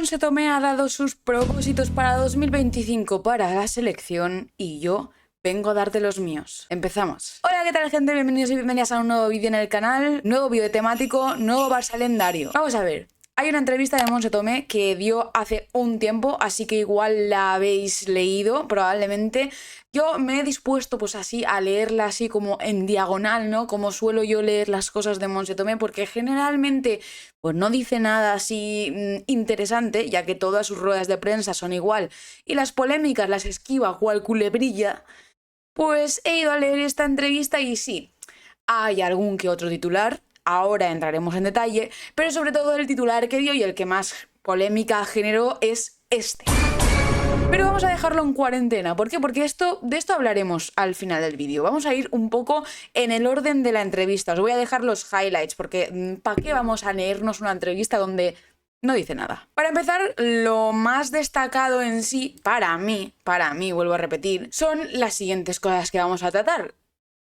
Montse Tomé ha dado sus propósitos para 2025 para la selección y yo vengo a darte los míos. Empezamos. Hola, ¿qué tal, gente? Bienvenidos y bienvenidas a un nuevo vídeo en el canal, nuevo vídeo temático, nuevo Barçalendario. Vamos a ver. Hay una entrevista de Montse Tomé que dio hace un tiempo, así que igual la habéis leído, probablemente. Yo me he dispuesto pues así a leerla así como en diagonal, ¿no? Como suelo yo leer las cosas de Montse Tomé, porque generalmente pues no dice nada así interesante, ya que todas sus ruedas de prensa son igual y las polémicas las esquiva cual culebrilla. Pues he ido a leer esta entrevista y sí, hay algún que otro titular. Ahora entraremos en detalle, pero sobre todo el titular que dio y el que más polémica generó es este. Pero vamos a dejarlo en cuarentena. ¿Por qué? Porque de esto hablaremos al final del vídeo. Vamos a ir un poco en el orden de la entrevista. Os voy a dejar los highlights, porque ¿para qué vamos a leernos una entrevista donde no dice nada? Para empezar, lo más destacado en sí, para mí, vuelvo a repetir, son las siguientes cosas que vamos a tratar.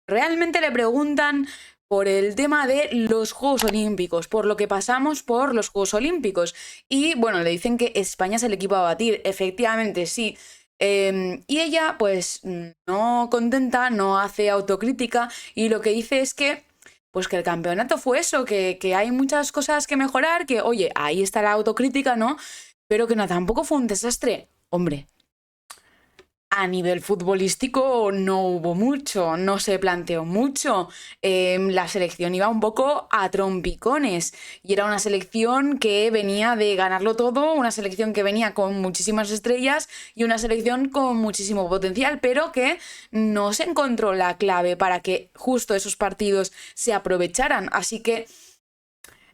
Realmente le preguntan por el tema de los Juegos Olímpicos, por lo que pasamos por los Juegos Olímpicos. Y bueno, le dicen que España es el equipo a batir. Efectivamente, sí. Y ella, pues, no contenta, no hace autocrítica y lo que dice es que, pues, que el campeonato fue eso, que hay muchas cosas que mejorar, que, oye, ahí está la autocrítica, ¿no? Pero que no, tampoco fue un desastre. Hombre, a nivel futbolístico no hubo mucho, no se planteó mucho. La selección iba un poco a trompicones y era una selección que venía de ganarlo todo, una selección que venía con muchísimas estrellas y una selección con muchísimo potencial, pero que no se encontró la clave para que justo esos partidos se aprovecharan. Así que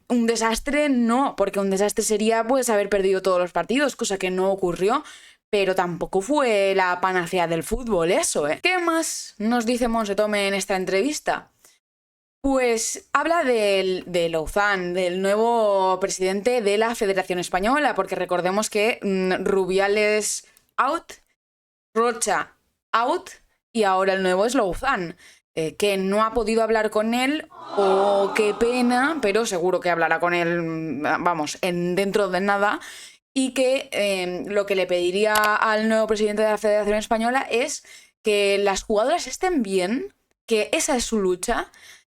un desastre no, porque un desastre sería pues haber perdido todos los partidos, cosa que no ocurrió. Pero tampoco fue la panacea del fútbol eso, ¿eh? ¿Qué más nos dice Montse Tomé en esta entrevista? Pues habla de Louzán, del nuevo presidente de la Federación Española, porque recordemos que Rubiales out, Rocha out y ahora el nuevo es Louzán, que no ha podido hablar con él, o qué pena, pero seguro que hablará con él, vamos, dentro de nada. Y que lo que le pediría al nuevo presidente de la Federación Española es que las jugadoras estén bien, que esa es su lucha,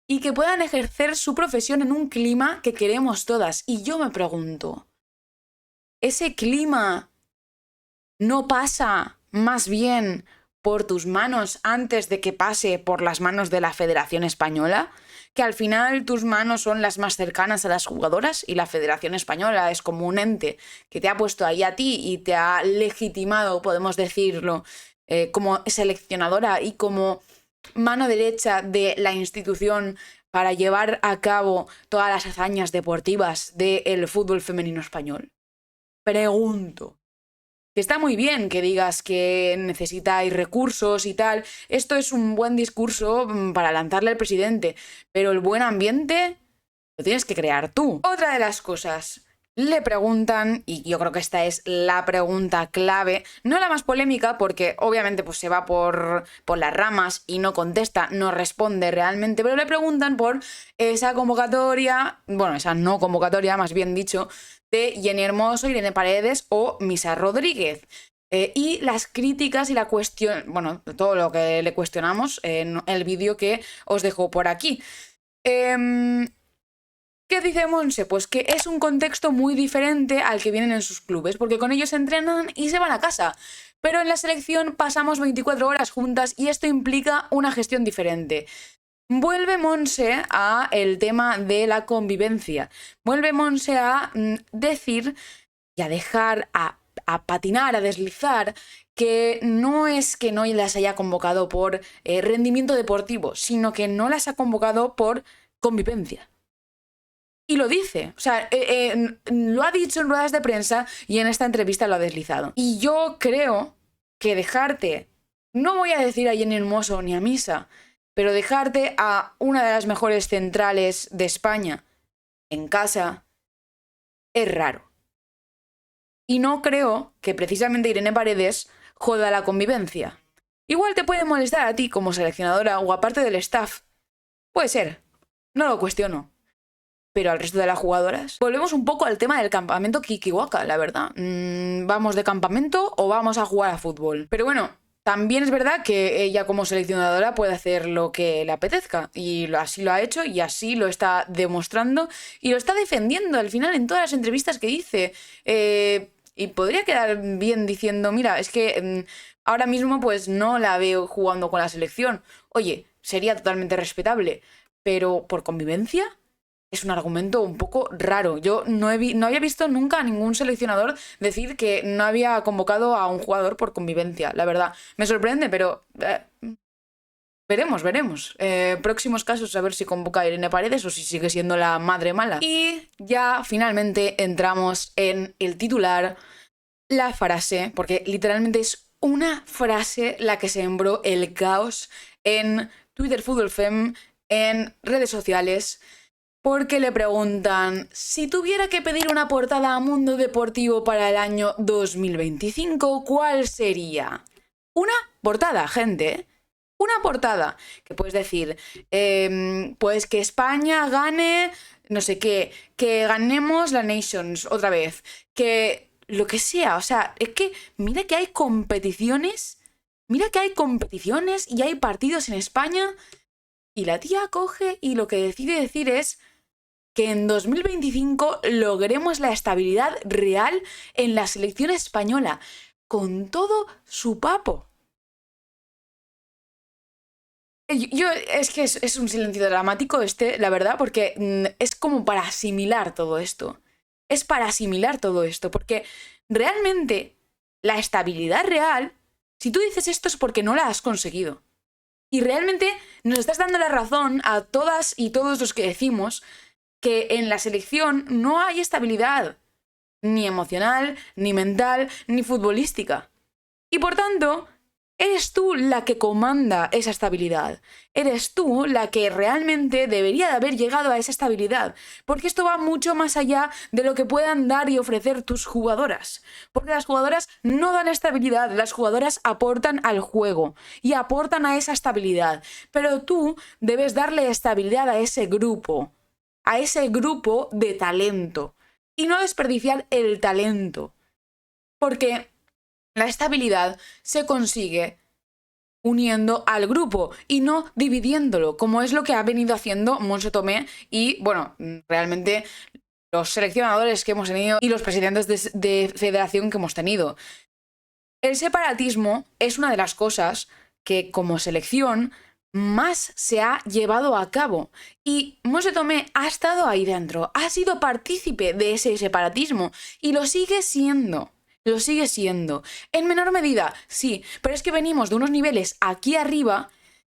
y que puedan ejercer su profesión en un clima que queremos todas. Y yo me pregunto, ¿ese clima no pasa más bien por tus manos antes de que pase por las manos de la Federación Española? Que al final tus manos son las más cercanas a las jugadoras y la Federación Española es como un ente que te ha puesto ahí a ti y te ha legitimado, podemos decirlo, como seleccionadora y como mano derecha de la institución para llevar a cabo todas las hazañas deportivas del fútbol femenino español. Pregunto. Que está muy bien que digas que necesitáis recursos y tal. Esto es un buen discurso para lanzarle al presidente. Pero el buen ambiente lo tienes que crear tú. Otra de las cosas. Le preguntan, y yo creo que esta es la pregunta clave, no la más polémica, porque obviamente pues se va por las ramas y no contesta, no responde realmente, pero le preguntan por esa convocatoria, bueno, esa no convocatoria, más bien dicho, de Jenny Hermoso, Irene Paredes o Misa Rodríguez. Y las críticas y la cuestión, bueno, todo lo que le cuestionamos en el vídeo que os dejo por aquí. ¿Qué dice Montse? Pues que es un contexto muy diferente al que vienen en sus clubes, porque con ellos entrenan y se van a casa. Pero en la selección pasamos 24 horas juntas y esto implica una gestión diferente. Vuelve Montse a el tema de la convivencia. Vuelve Montse a decir y a dejar, a patinar, a deslizar, que no es que no las haya convocado por rendimiento deportivo, sino que no las ha convocado por convivencia. Y lo dice, o sea, lo ha dicho en ruedas de prensa y en esta entrevista lo ha deslizado. Y yo creo que dejarte, no voy a decir a Jenny Hermoso ni a Misa, pero dejarte a una de las mejores centrales de España en casa es raro. Y no creo que precisamente Irene Paredes joda la convivencia. Igual te puede molestar a ti como seleccionadora o a parte del staff. Puede ser, no lo cuestiono. pero al resto de las jugadoras. Volvemos un poco al tema del campamento Kikiwaka, la verdad. ¿Vamos de campamento o vamos a jugar a fútbol? Pero bueno, también es verdad que ella como seleccionadora puede hacer lo que le apetezca y así lo ha hecho y así lo está demostrando y lo está defendiendo al final en todas las entrevistas que dice. Y podría quedar bien diciendo, mira, es que ahora mismo pues no la veo jugando con la selección. Oye, sería totalmente respetable, pero por convivencia es un argumento un poco raro. Yo no había visto nunca a ningún seleccionador decir que no había convocado a un jugador por convivencia, la verdad. Me sorprende, pero veremos. Próximos casos, a ver si convoca a Irene Paredes o si sigue siendo la madre mala. Y ya finalmente entramos en el titular, la frase, porque literalmente es una frase la que sembró el caos en Twitter Fútbol Fem, en redes sociales, porque le preguntan, si tuviera que pedir una portada a Mundo Deportivo para el año 2025, ¿cuál sería? Una portada, gente. Una portada. Que puedes decir, pues que España gane, no sé qué, que ganemos la Nations otra vez, que lo que sea. O sea, es que mira que hay competiciones y hay partidos en España y la tía coge y lo que decide decir es que en 2025 logremos la estabilidad real en la selección española, con todo su papo. Es que es un silencio dramático la verdad, porque es como para asimilar todo esto. Es para asimilar todo esto, porque realmente la estabilidad real, si tú dices esto es porque no la has conseguido. Y realmente nos estás dando la razón a todas y todos los que decimos que en la selección no hay estabilidad, ni emocional, ni mental, ni futbolística. Y por tanto, eres tú la que comanda esa estabilidad. Eres tú la que realmente debería de haber llegado a esa estabilidad. Porque esto va mucho más allá de lo que puedan dar y ofrecer tus jugadoras. Porque las jugadoras no dan estabilidad, las jugadoras aportan al juego y aportan a esa estabilidad. Pero tú debes darle estabilidad a ese grupo de talento y no desperdiciar el talento, porque la estabilidad se consigue uniendo al grupo y no dividiéndolo, como es lo que ha venido haciendo Montse Tomé y, bueno, realmente los seleccionadores que hemos tenido y los presidentes de federación que hemos tenido. El separatismo es una de las cosas que como selección más se ha llevado a cabo y Montse Tomé ha estado ahí dentro, ha sido partícipe de ese separatismo y lo sigue siendo. En menor medida, sí, pero es que venimos de unos niveles aquí arriba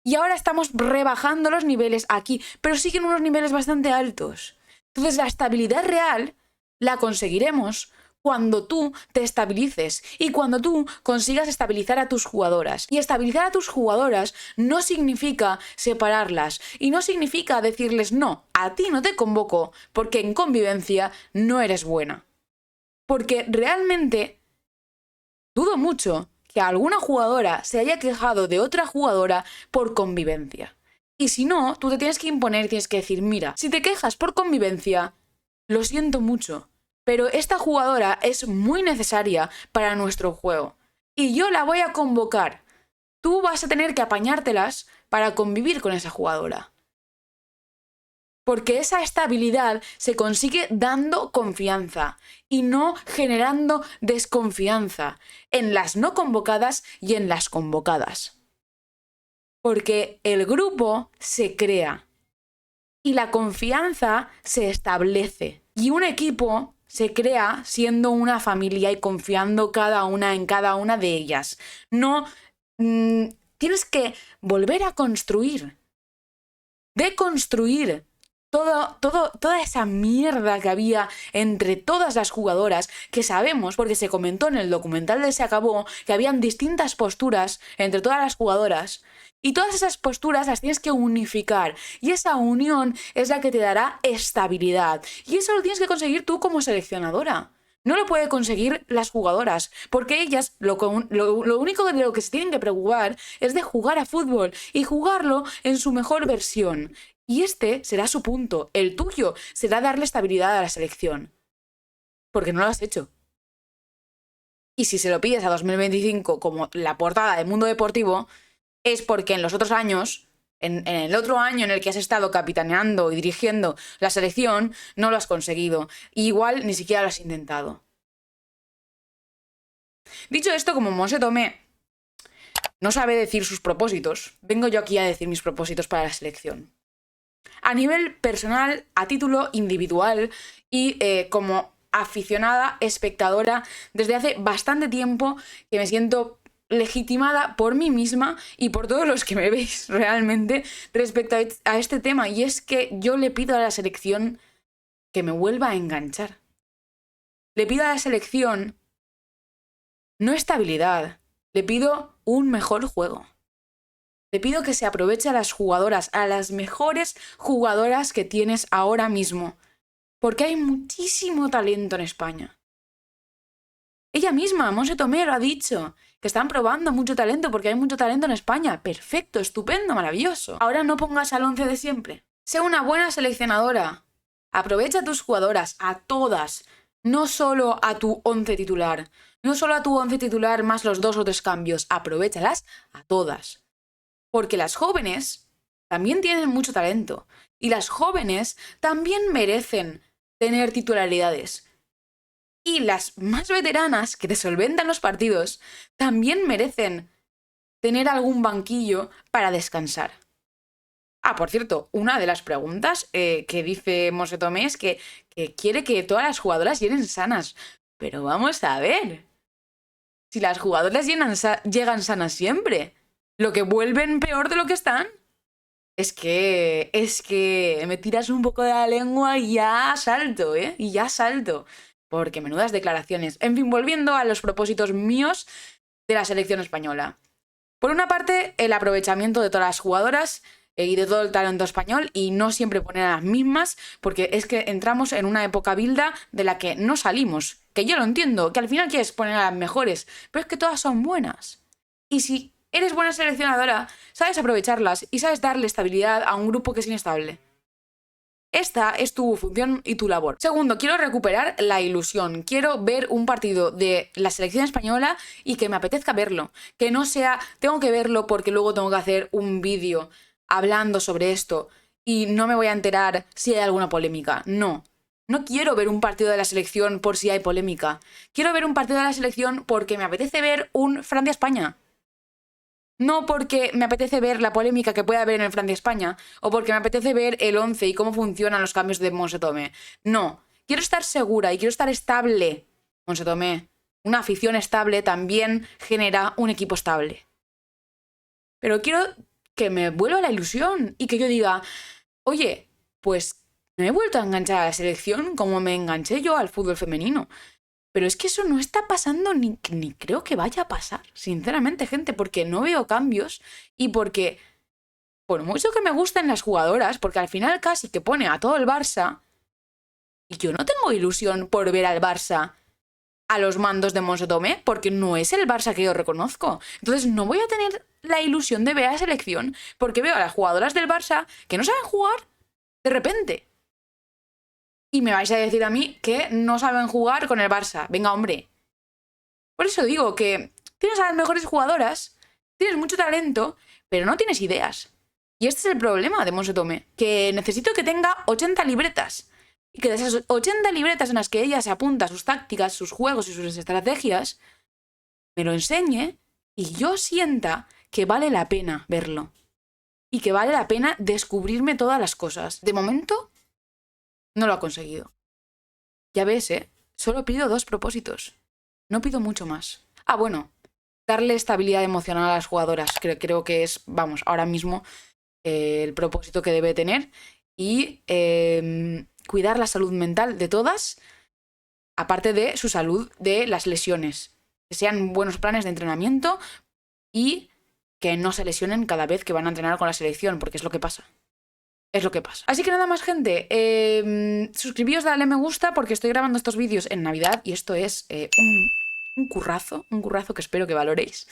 y ahora estamos rebajando los niveles aquí, pero siguen unos niveles bastante altos. Entonces la estabilidad real la conseguiremos cuando tú te estabilices y cuando tú consigas estabilizar a tus jugadoras. Y estabilizar a tus jugadoras no significa separarlas y no significa decirles no, a ti no te convoco porque en convivencia no eres buena. Porque realmente dudo mucho que alguna jugadora se haya quejado de otra jugadora por convivencia. Y si no, tú te tienes que imponer y tienes que decir, mira, si te quejas por convivencia, lo siento mucho, pero esta jugadora es muy necesaria para nuestro juego y yo la voy a convocar. Tú vas a tener que apañártelas para convivir con esa jugadora. Porque esa estabilidad se consigue dando confianza y no generando desconfianza en las no convocadas y en las convocadas. Porque el grupo se crea y la confianza se establece y un equipo se crea siendo una familia y confiando cada una en cada una de ellas. No, tienes que volver a construir, deconstruir toda esa mierda que había entre todas las jugadoras, que sabemos, porque se comentó en el documental de Se Acabó, que habían distintas posturas entre todas las jugadoras. Y todas esas posturas las tienes que unificar. Y esa unión es la que te dará estabilidad. Y eso lo tienes que conseguir tú como seleccionadora. No lo pueden conseguir las jugadoras, porque ellas lo único de lo que se tienen que preocupar es de jugar a fútbol y jugarlo en su mejor versión. Y este será su punto. El tuyo será darle estabilidad a la selección. Porque no lo has hecho. Y si se lo pides a 2025 como la portada del Mundo Deportivo, es porque en los otros años, en el otro año en el que has estado capitaneando y dirigiendo la selección, no lo has conseguido. Y igual ni siquiera lo has intentado. Dicho esto, como Monse Tomé no sabe decir sus propósitos, vengo yo aquí a decir mis propósitos para la selección. A nivel personal, a título individual y como aficionada, espectadora, desde hace bastante tiempo que me siento legitimada por mí misma y por todos los que me veis realmente respecto a este tema. Y es que yo le pido a la selección que me vuelva a enganchar. Le pido a la selección no estabilidad, le pido un mejor juego. Le pido que se aproveche a las jugadoras, a las mejores jugadoras que tienes ahora mismo. Porque hay muchísimo talento en España. Ella misma, Monse Tomé, lo ha dicho, que están probando mucho talento porque hay mucho talento en España. Perfecto, estupendo, maravilloso. Ahora no pongas al 11 de siempre. Sé una buena seleccionadora. Aprovecha a tus jugadoras, a todas, no solo a tu 11 titular. No solo a tu 11 titular más los 2 o 3 cambios. Aprovéchalas a todas. Porque las jóvenes también tienen mucho talento. Y las jóvenes también merecen tener titularidades. Y las más veteranas, que te solventan los partidos, también merecen tener algún banquillo para descansar. Ah, por cierto, una de las preguntas que dice Monse Tomé es que quiere que todas las jugadoras lleguen sanas. Pero vamos a ver. Si las jugadoras llegan sanas siempre, lo que vuelven peor de lo que están. Es que me tiras un poco de la lengua y ya salto, ¿eh? Y ya salto. Porque menudas declaraciones. En fin, volviendo a los propósitos míos de la selección española. Por una parte, el aprovechamiento de todas las jugadoras y de todo el talento español y no siempre poner a las mismas, porque es que entramos en una época bilda de la que no salimos. Que yo lo entiendo, que al final quieres poner a las mejores, pero es que todas son buenas. Y si eres buena seleccionadora, sabes aprovecharlas y sabes darle estabilidad a un grupo que es inestable. Esta es tu función y tu labor. Segundo, quiero recuperar la ilusión. Quiero ver un partido de la selección española y que me apetezca verlo. Que no sea, tengo que verlo porque luego tengo que hacer un vídeo hablando sobre esto y no me voy a enterar si hay alguna polémica. No. No quiero ver un partido de la selección por si hay polémica. Quiero ver un partido de la selección porque me apetece ver un Francia-España. No porque me apetece ver la polémica que puede haber en el Francia-España o porque me apetece ver el 11 y cómo funcionan los cambios de Monse Tomé. No, quiero estar segura y quiero estar estable. Monse Tomé, una afición estable también genera un equipo estable. Pero quiero que me vuelva la ilusión y que yo diga, oye, pues me he vuelto a enganchar a la selección como me enganché yo al fútbol femenino. Pero es que eso no está pasando ni creo que vaya a pasar, sinceramente, gente, porque no veo cambios y porque, por mucho que me gusten las jugadoras, porque al final casi que pone a todo el Barça, y yo no tengo ilusión por ver al Barça a los mandos de Monse Tomé, porque no es el Barça que yo reconozco. Entonces no voy a tener la ilusión de ver a la selección porque veo a las jugadoras del Barça que no saben jugar de repente. Y me vais a decir a mí que no saben jugar con el Barça. Venga, hombre. Por eso digo que tienes a las mejores jugadoras, tienes mucho talento, pero no tienes ideas. Y este es el problema de Monse Tomé, que necesito que tenga 80 libretas. Y que de esas 80 libretas en las que ella se apunta sus tácticas, sus juegos y sus estrategias, me lo enseñe y yo sienta que vale la pena verlo. Y que vale la pena descubrirme todas las cosas. De momento, no lo ha conseguido. Ya ves, solo pido 2 propósitos. No pido mucho más. Ah, bueno, darle estabilidad emocional a las jugadoras. Creo que es, vamos, ahora mismo el propósito que debe tener. Y cuidar la salud mental de todas, aparte de su salud de las lesiones. Que sean buenos planes de entrenamiento y que no se lesionen cada vez que van a entrenar con la selección, porque es lo que pasa. Es lo que pasa. Así que nada más, gente. Suscribíos, dale me gusta porque estoy grabando estos vídeos en Navidad y esto es un un currazo que espero que valoréis.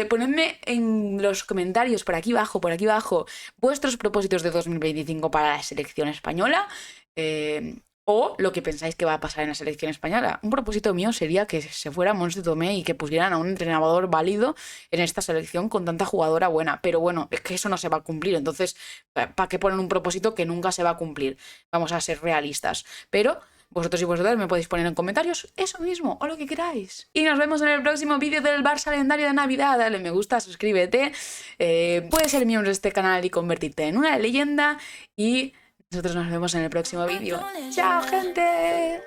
Ponedme en los comentarios por aquí abajo, vuestros propósitos de 2025 para la selección española. O lo que pensáis que va a pasar en la selección española. Un propósito mío sería que se fuera Mons de Tomé y que pusieran a un entrenador válido en esta selección con tanta jugadora buena. Pero bueno, es que eso no se va a cumplir. Entonces, ¿para qué poner un propósito que nunca se va a cumplir? Vamos a ser realistas. Pero vosotros y vosotras me podéis poner en comentarios eso mismo o lo que queráis. Y nos vemos en el próximo vídeo del Barça calendario de Navidad. Dale me gusta, suscríbete. Puedes ser miembro de este canal y convertirte en una leyenda. Y nosotros nos vemos en el próximo vídeo. ¡Chao, gente!